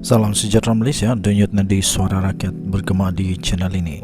Salam sejahtera Malaysia, denyut nadi suara rakyat bergema di channel ini.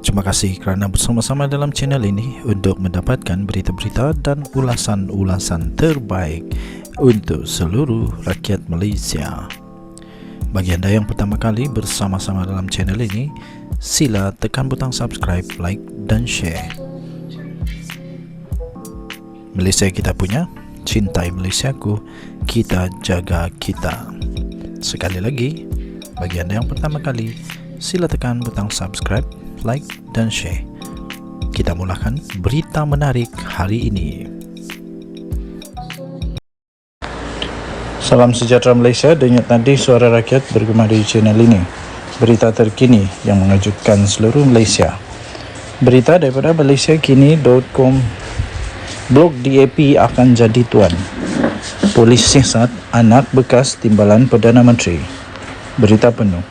Terima kasih kerana bersama-sama dalam channel ini untuk mendapatkan berita-berita dan ulasan-ulasan terbaik untuk seluruh rakyat Malaysia. Bagi anda yang pertama kali bersama-sama dalam channel ini, sila tekan butang subscribe, like dan share. Malaysia kita punya, cintai Malaysiaku, kita jaga kita. Sekali lagi, bagi anda yang pertama kali, sila tekan butang subscribe, like dan share. Kita mulakan berita menarik hari ini. Salam sejahtera Malaysia, denyut nadi suara rakyat bergema di channel ini. Berita terkini yang mengejutkan seluruh Malaysia. Berita daripada malaysiakini.com. Blok DAP akan jadi tuan. Polis siasat anak bekas timbalan Perdana Menteri. Berita penuh.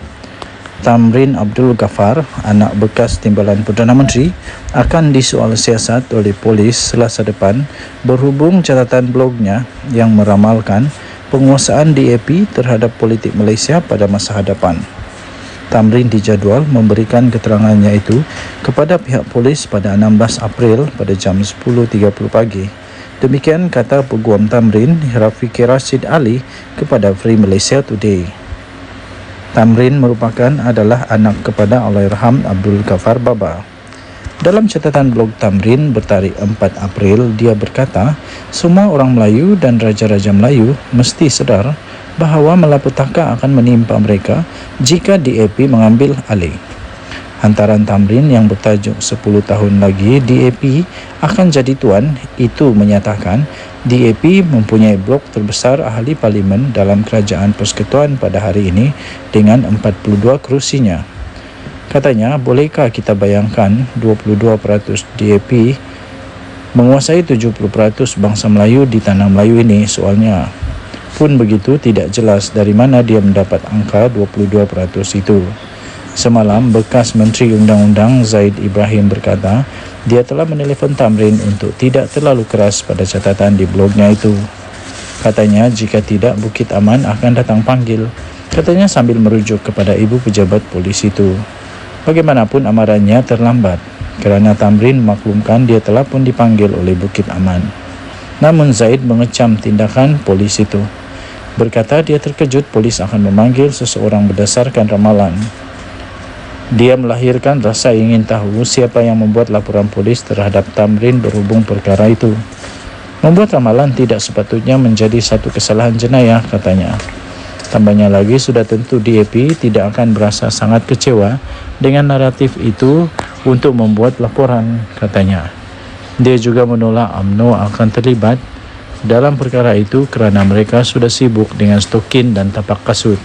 Tamrin Abdul Ghaffar, anak bekas timbalan Perdana Menteri, akan disoal siasat oleh polis Selasa depan berhubung catatan blognya yang meramalkan penguasaan DAP terhadap politik Malaysia pada masa hadapan. Tamrin dijadual memberikan keterangannya itu kepada pihak polis pada 16 April pada jam 10.30 pagi. Demikian kata Peguam Tamrin Rafiqi Rashid Ali kepada Free Malaysia Today. Tamrin adalah anak kepada Allahyarham Abdul Ghaffar Baba. Dalam catatan blog Tamrin bertarikh 4 April, dia berkata, semua orang Melayu dan Raja-Raja Melayu mesti sedar bahawa malapetaka akan menimpa mereka jika DAP mengambil alih. Hantaran Tamrin yang bertajuk 10 tahun lagi DAP akan jadi tuan itu menyatakan DAP mempunyai blok terbesar ahli parlimen dalam kerajaan persekutuan pada hari ini dengan 42 kerusinya. Katanya, bolehkah kita bayangkan 22% DAP menguasai 70% bangsa Melayu di tanah Melayu ini? Soalnya pun begitu, tidak jelas dari mana dia mendapat angka 22% itu. Semalam, bekas Menteri Undang-Undang Zaid Ibrahim berkata, dia telah menelefon Tamrin untuk tidak terlalu keras pada catatan di blognya itu. Katanya, jika tidak, Bukit Aman akan datang panggil. Katanya sambil merujuk kepada ibu pejabat polis itu. Bagaimanapun amarannya terlambat, kerana Tamrin memaklumkan dia telah pun dipanggil oleh Bukit Aman. Namun Zaid mengecam tindakan polis itu. Berkata dia terkejut polis akan memanggil seseorang berdasarkan ramalan. Dia melahirkan rasa ingin tahu siapa yang membuat laporan polis terhadap Tamrin berhubung perkara itu. Membuat ramalan tidak sepatutnya menjadi satu kesalahan jenayah, katanya. Tambahnya lagi, sudah tentu DAP tidak akan berasa sangat kecewa dengan naratif itu untuk membuat laporan, katanya. Dia juga menolak UMNO akan terlibat dalam perkara itu kerana mereka sudah sibuk dengan stokin dan tapak kasut.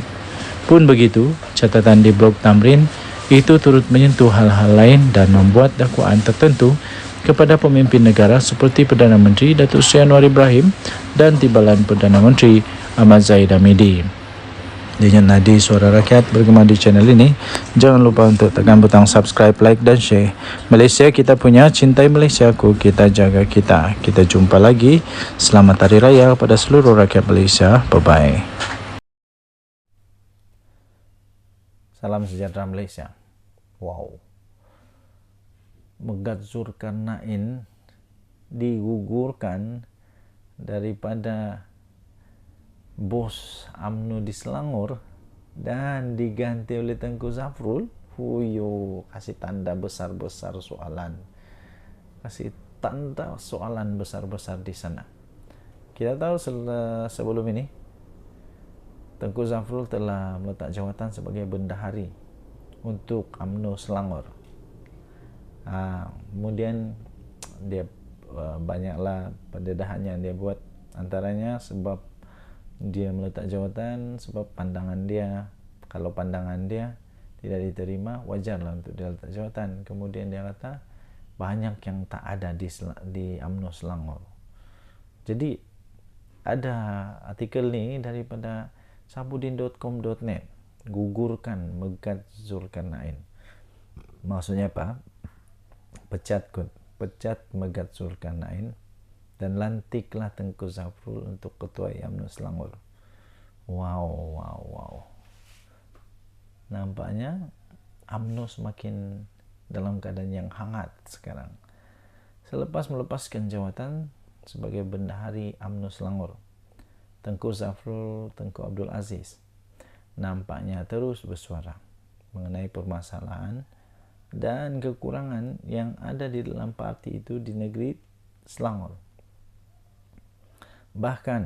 Pun begitu, catatan di blog Tamrin itu turut menyentuh hal-hal lain dan membuat dakwaan tertentu kepada pemimpin negara seperti Perdana Menteri Datuk Seri Anwar Ibrahim dan Timbalan Perdana Menteri Ahmad Zahid Hamidi. Denyut nadi suara rakyat bergema di channel ini. Jangan lupa untuk tekan butang subscribe, like dan share. Malaysia kita punya, cintai Malaysiaku, kita jaga kita. Kita jumpa lagi. Selamat Hari Raya kepada seluruh rakyat Malaysia. Bye-bye. Salam sejahtera Malaysia. Wow. Megat Zulkarnain digugurkan daripada bos UMNO di Selangor dan diganti oleh Tengku Zafrul. Huyo, kasih tanda besar-besar soalan. Kasih tanda soalan besar-besar di sana. Kita tahu sebelum ini Tengku Zafrul telah meletak jawatan sebagai bendahari untuk UMNO Selangor. Kemudian dia banyaklah pendedahan yang dia buat, antaranya sebab dia meletak jawatan sebab pandangan dia, kalau pandangan dia tidak diterima, wajarlah untuk dia letak jawatan. Kemudian dia kata banyak yang tak ada di UMNO Selangor. Jadi ada artikel ni daripada sabudin.com.net, gugurkan Megat Zulkarnain. Maksudnya apa? Pecat Megat Zulkarnain dan lantiklah Tengku Zafrul untuk ketua UMNO Selangor. Wow. nampaknya UMNO semakin dalam keadaan yang hangat sekarang. Selepas melepaskan jawatan sebagai Bendahari UMNO Selangor, Tengku Zafrul Tengku Abdul Aziz nampaknya terus bersuara mengenai permasalahan dan kekurangan yang ada di dalam parti itu di negeri Selangor. Bahkan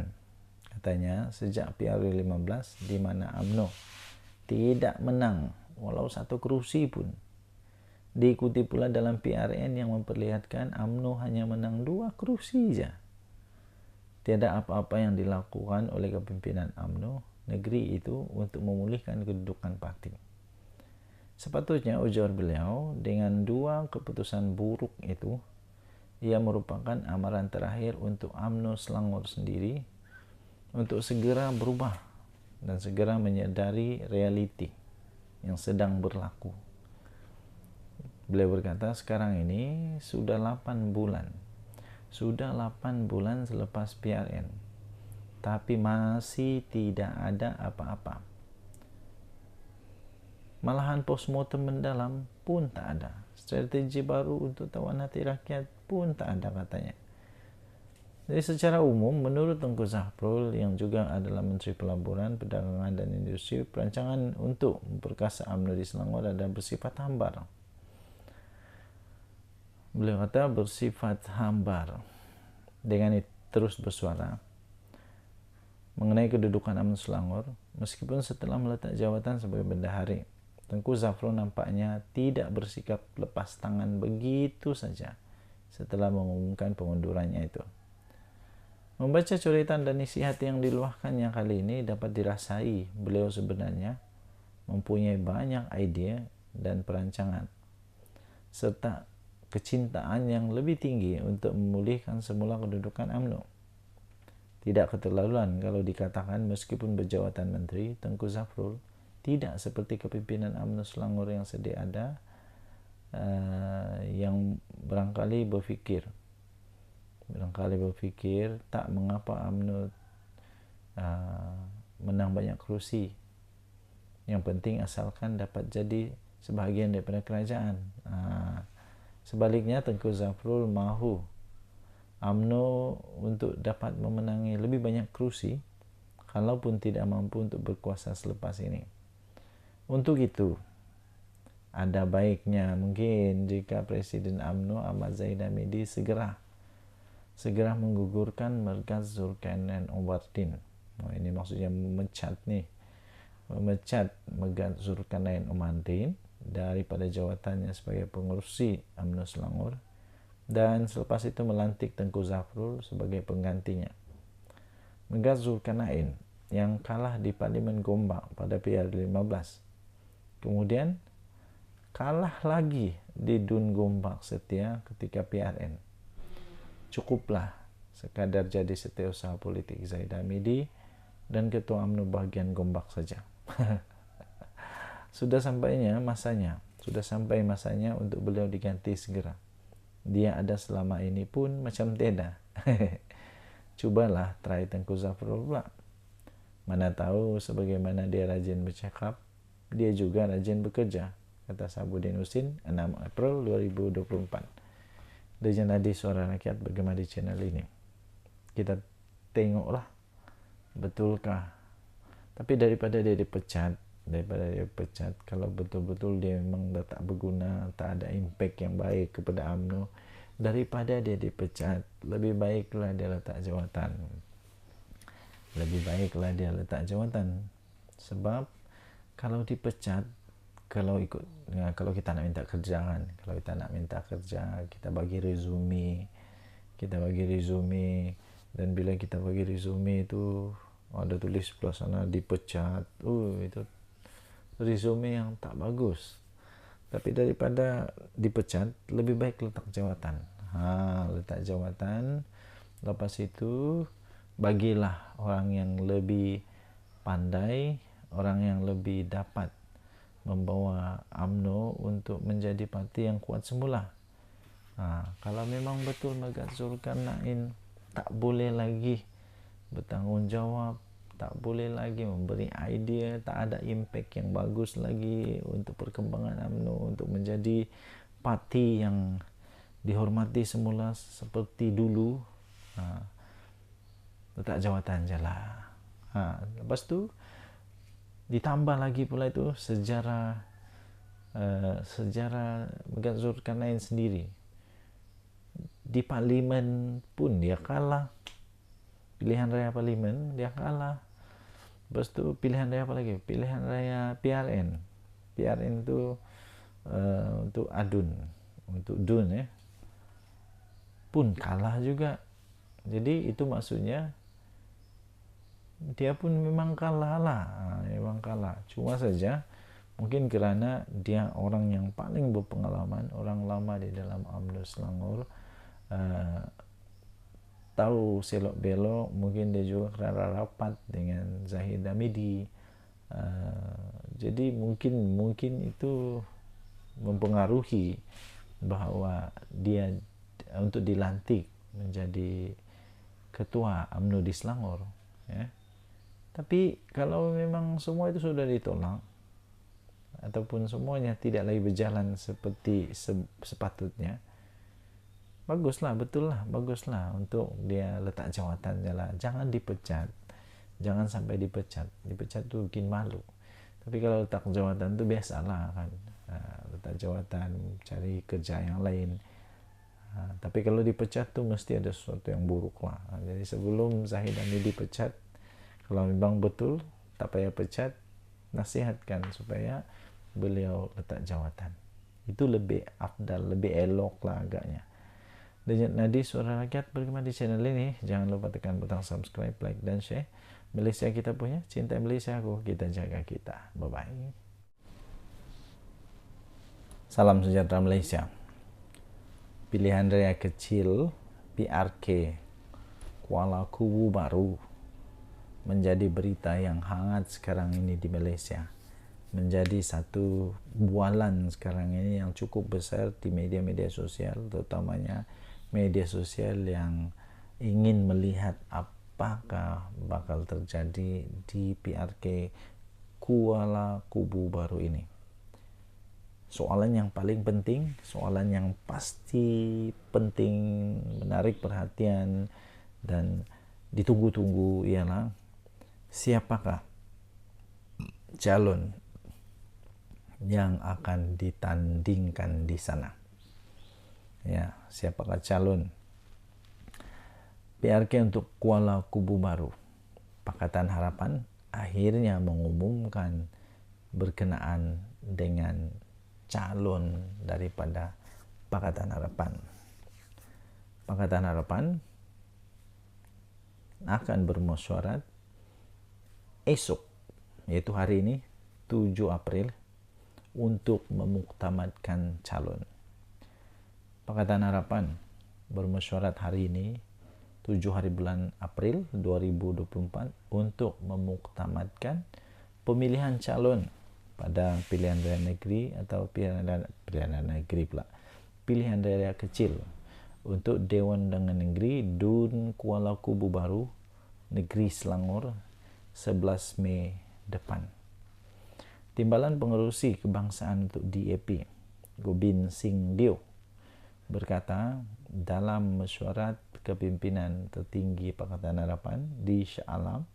katanya sejak PRU 15 di mana UMNO tidak menang walau satu kursi pun, diikuti pula dalam PRN yang memperlihatkan UMNO hanya menang 2 kursi saja. Tiada apa-apa yang dilakukan oleh kepimpinan UMNO negeri itu untuk memulihkan kedudukan parti. Sepatutnya, ujar beliau, dengan 2 keputusan buruk itu, ia merupakan amaran terakhir untuk UMNO Selangor sendiri untuk segera berubah dan segera menyadari realiti yang sedang berlaku. Beliau berkata, sekarang ini sudah 8 bulan. Sudah 8 bulan selepas PRN. Tapi masih tidak ada apa-apa. Malahan postmortem mendalam pun tak ada. Strategi baru untuk tawan hati rakyat pun tak ada katanya. Jadi secara umum, menurut Tengku Zafrul yang juga adalah Menteri Pelaburan, Perdagangan dan Industri, perancangan untuk memperkasa UMNO di Selangor ada bersifat hambar. Beliau kata bersifat hambar. Dengan itu terus bersuara mengenai kedudukan UMNO Selangor, meskipun setelah meletak jawatan sebagai bendahari, Tengku Zafrul nampaknya tidak bersikap lepas tangan begitu saja setelah mengumumkan pengundurannya itu. Membaca coretan dan isi hati yang diluahkannya kali ini dapat dirasai beliau sebenarnya mempunyai banyak ide dan perancangan, serta kecintaan yang lebih tinggi untuk memulihkan semula kedudukan UMNO. Tidak keterlaluan kalau dikatakan meskipun berjawatan menteri, Tengku Zafrul tidak seperti kepimpinan UMNO Selangor yang sedia ada, yang barangkali berfikir tak mengapa UMNO menang banyak kursi, yang penting asalkan dapat jadi sebahagian daripada kerajaan. Sebaliknya, Tengku Zafrul mahu UMNO untuk dapat memenangi lebih banyak kursi kalaupun tidak mampu untuk berkuasa selepas ini. Untuk itu, ada baiknya mungkin jika Presiden UMNO Ahmad Zahid Hamidi segera menggugurkan Mergaz Zulkarnain Omardin. Ini maksudnya memecat Mergaz Zulkarnain Omardin daripada jawatannya sebagai pengurusi UMNO Selangor, dan selepas itu melantik Tengku Zafrul sebagai penggantinya. Mergaz Zulkarnain yang kalah di Parlimen Gombak pada PRU 15, kemudian kalah lagi di Dun Gombak Setia ketika PRN. Cukuplah sekadar jadi setiausaha politik Zahid Hamidi dan Ketua UMNO bagian Gombak saja. Sudah sampai masanya untuk beliau diganti segera. Dia ada selama ini pun macam tiada. Cobalah try Tengku Zafrul pula. Mana tahu sebagaimana dia rajin bercakap, dia juga rajin bekerja, kata Sabuddin Husin 6 April 2024. Dejan Adi Suara Rakyat bergema di channel ini. Kita tengoklah betulkah. Tapi daripada dia dipecat, kalau betul-betul dia memang dah tak berguna, tak ada impact yang baik kepada UMNO, daripada dia dipecat, lebih baiklah dia letak jawatan. Sebab kalau dipecat, kalau kita nak minta kerja, kita bagi resume, dan bila kita bagi resume itu ada tulis sebelah sana dipecat, itu resume yang tak bagus. Tapi daripada dipecat, lebih baik letak jawatan. Lepas itu bagilah orang yang lebih pandai, orang yang lebih dapat membawa UMNO untuk menjadi parti yang kuat semula. Kalau memang betul Mergaz Zulkarnain tak boleh lagi bertanggungjawab, tak boleh lagi memberi idea, tak ada impact yang bagus lagi untuk perkembangan UMNO, untuk menjadi parti yang dihormati semula seperti dulu. Letak jawatan je lah. Lepas tu ditambah lagi pula itu sejarah Megat Zulkarnain sendiri. Di parlimen pun dia kalah, pilihan raya parlimen dia kalah. Lepas tu pilihan raya apa lagi? Pilihan raya PRN tu untuk untuk DUN pun kalah juga. Jadi itu maksudnya dia pun memang kalah lah. Memang kalah. Cuma saja mungkin kerana dia orang yang paling berpengalaman, orang lama di dalam UMNO Selangor, tahu selok belok, mungkin dia juga kerana rapat dengan Zahid Hamidi. Jadi mungkin itu mempengaruhi bahawa dia untuk dilantik menjadi ketua UMNO di Selangor. Tapi kalau memang semua itu sudah ditolak ataupun semuanya tidak lagi berjalan seperti sepatutnya, baguslah untuk dia letak jawatan je lah. Jangan dipecat, jangan sampai dipecat tu bikin malu. Tapi kalau letak jawatan tu biasalah kan, letak jawatan, cari kerja yang lain. Tapi kalau dipecat tu mesti ada sesuatu yang buruk lah. Jadi sebelum Zahid Hamidi dipecat, kalau memang betul tak payah pecat, nasihatkan supaya beliau letak jawatan. Itu lebih afdal, lebih elok lah agaknya. Denyut Nadi Suara Rakyat bergema di channel ini. Jangan lupa tekan butang subscribe, like dan share. Malaysia kita punya, cinta Malaysia aku, kita jaga kita. Bye bye. Salam sejahtera Malaysia. Pilihan raya kecil PRK Kuala Kubu Baru menjadi berita yang hangat sekarang ini di Malaysia. Menjadi satu bualan sekarang ini yang cukup besar di media-media sosial, terutamanya media sosial yang ingin melihat apakah bakal terjadi di PRK Kuala Kubu Baru ini. Soalan yang paling penting, soalan yang pasti penting, menarik perhatian dan ditunggu-tunggu ialah siapakah calon yang akan ditandingkan di sana. Siapakah calon PRK untuk Kuala Kubu Baru? Pakatan Harapan akhirnya mengumumkan berkenaan dengan calon daripada Pakatan Harapan. Pakatan Harapan akan bermesyuarat esok, yaitu hari ini 7 April, untuk memuktamadkan calon. Pakatan Harapan bermesyuarat hari ini 7 hari bulan April 2024 untuk memuktamadkan pemilihan calon pada pilihan raya negeri atau pilihan raya kecil untuk Dewan Undangan Negeri DUN Kuala Kubu Baru Negeri Selangor 11 Mei depan. Timbalan Pengerusi Kebangsaan untuk DAP Gobind Singh Deo berkata dalam mesyuarat kepimpinan tertinggi Pakatan Harapan di Shah Alam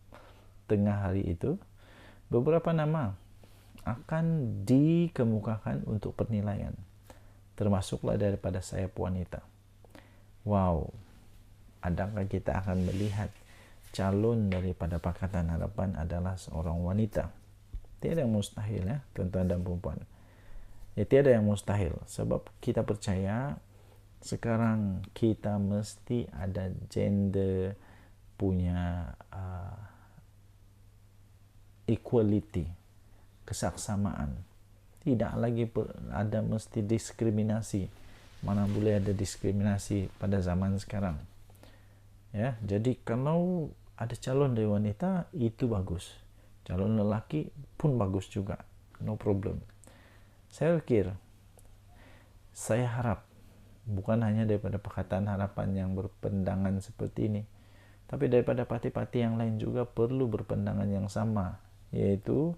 tengah hari itu, beberapa nama akan dikemukakan untuk penilaian, termasuklah daripada sayap wanita. Wow, adakah kita akan melihat calon daripada Pakatan Harapan adalah seorang wanita? Tiada yang mustahil tuan-tuan dan puan-puan. Tiada yang mustahil, sebab kita percaya sekarang kita mesti ada gender punya equality, kesaksamaan. Tidak lagi ada mesti diskriminasi. Mana boleh ada diskriminasi pada zaman sekarang. Jadi kalau ada calon dari wanita itu bagus. Calon lelaki pun bagus juga. No problem. Saya harap bukan hanya daripada Pakatan Harapan yang berpandangan seperti ini, Tapi daripada parti-parti yang lain juga perlu berpandangan yang sama, yaitu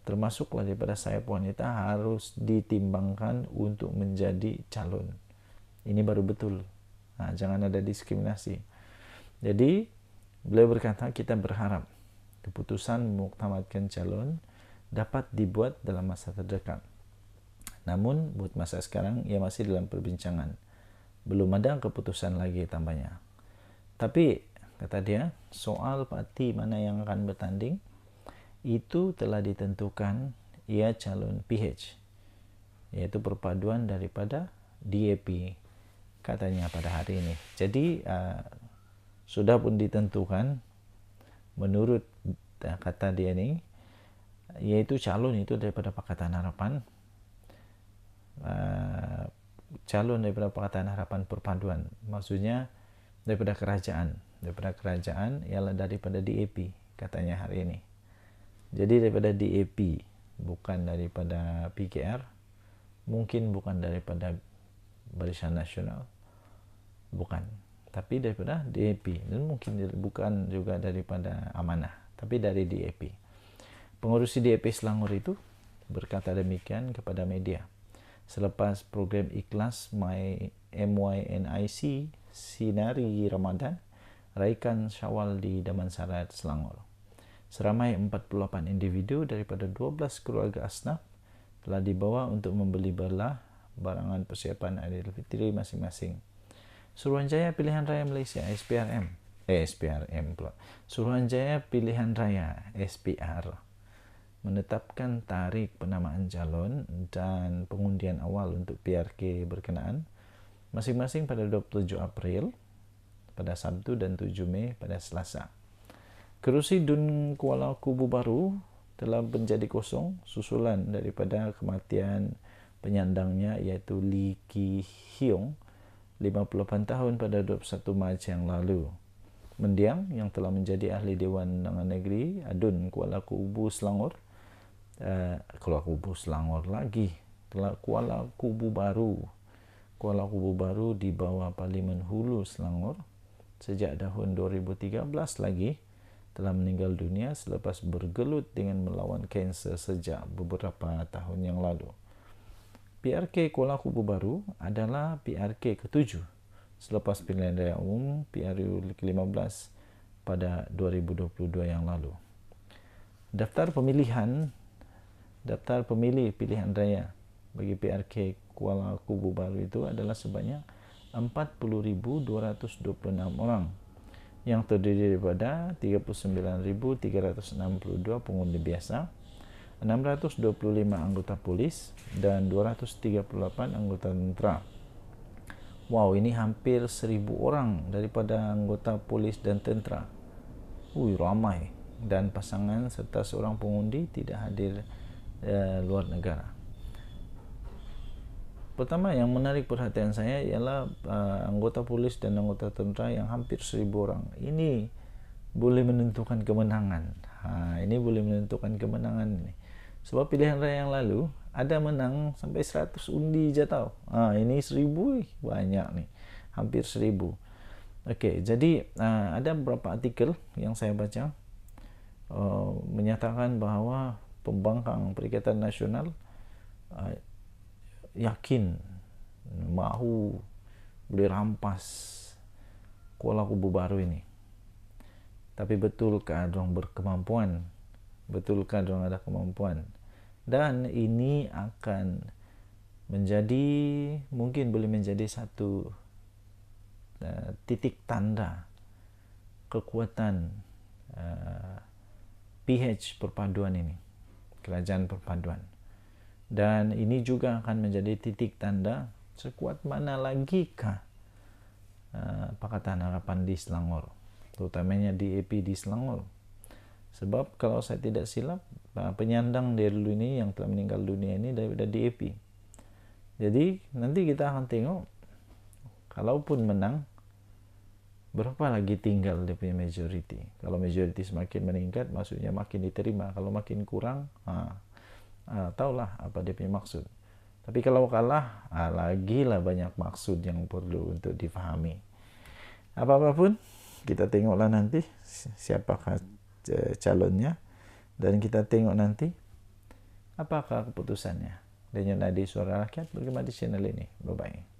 termasuklah daripada sayap wanita harus ditimbangkan untuk menjadi calon. Ini baru betul. Jangan ada diskriminasi. Jadi beliau berkata, kita berharap keputusan memuktamadkan calon dapat dibuat dalam masa terdekat. Namun buat masa sekarang ia masih dalam perbincangan. Belum ada keputusan lagi tambahnya. Tapi kata dia, soal parti mana yang akan bertanding itu telah ditentukan, ia calon PH, yaitu perpaduan daripada DAP, katanya pada hari ini. Jadi sudah pun ditentukan menurut kata dia ini, yaitu calon itu daripada Pakatan Harapan, calon daripada Pakatan Harapan perpaduan, maksudnya daripada kerajaan ialah daripada DAP, katanya hari ini. Jadi daripada DAP, bukan daripada PKR, mungkin bukan daripada Barisan Nasional, bukan, tapi daripada DAP, dan mungkin bukan juga daripada Amanah, tapi dari DAP. Pengurusi DAP Selangor itu berkata demikian kepada media selepas program ikhlas MYNIC Sinari Ramadan Raikan Syawal di Damansara, Selangor. Seramai 48 individu daripada 12 keluarga asnaf telah dibawa untuk membeli barangan persiapan Aidilfitri masing-masing. Suruhanjaya Pilihan Raya Malaysia SPRM pula. Suruhanjaya Pilihan Raya SPR menetapkan tarikh penamaan calon dan pengundian awal untuk PRK berkenaan masing-masing pada 27 April pada Sabtu dan 7 Mei pada Selasa. Kerusi Dun Kuala Kubu Baru telah menjadi kosong susulan daripada kematian penyandangnya, iaitu Lee Ki Hiong, 58 tahun pada 21 Mac yang lalu. Mendiang yang telah menjadi ahli Dewan Undangan Negeri Adun Kuala Kubu Selangor, Kuala Kubu Baru di bawah Parlimen Hulu Selangor sejak tahun 2013 lagi, telah meninggal dunia selepas bergelut dengan melawan kanser sejak beberapa tahun yang lalu. PRK Kuala Kubu Baru adalah PRK ke-7 selepas pilihan raya umum PRU ke-15 pada 2022 yang lalu. Daftar pemilih pilihan raya bagi PRK Kuala Kubu Baru itu adalah sebanyak 40,226 orang, yang terdiri daripada 39,362 pengundi biasa, 625 anggota polis dan 238 anggota tentera. Wow, ini hampir 1,000 orang daripada anggota polis dan tentera. Ramai. Dan pasangan serta seorang pengundi tidak hadir luar negara. Pertama yang menarik perhatian saya ialah anggota polis dan anggota tentera yang hampir 1,000 orang. Ini boleh menentukan kemenangan. Ini boleh menentukan kemenangan ini. Sebab pilihan raya yang lalu ada menang sampai 100 undi je tau. Ini 1,000 banyak nih. Hampir 1,000. Okey, jadi ada beberapa artikel yang saya baca menyatakan bahawa pembangkang Perikatan Nasional yakin mahu boleh rampas Kuala Kubu Baru ini. Tapi betulkah dorang berkemampuan? Betulkah dorang ada kemampuan? Dan ini akan menjadi, mungkin boleh menjadi satu titik tanda kekuatan PH perpaduan ini, kerajaan perpaduan. Dan ini juga akan menjadi titik tanda sekuat mana lagikah Pakatan Harapan di Selangor, terutamanya DAP di Selangor. Sebab kalau saya tidak silap, penyandang dari dulu ini yang telah meninggal dunia ini daripada DAP. Jadi nanti kita akan tengok, kalaupun menang, berapa lagi tinggal dia punya majority. Kalau majority semakin meningkat, maksudnya makin diterima. Kalau makin kurang, tahulah apa dia punya maksud. Tapi kalau kalah, lagilah banyak maksud yang perlu untuk difahami. Apa-apapun, kita tengoklah nanti siapakah calonnya, dan kita tengok nanti apakah keputusannya. Denyut Nadi Suara Rakyat bergema di channel ini. Bye-bye.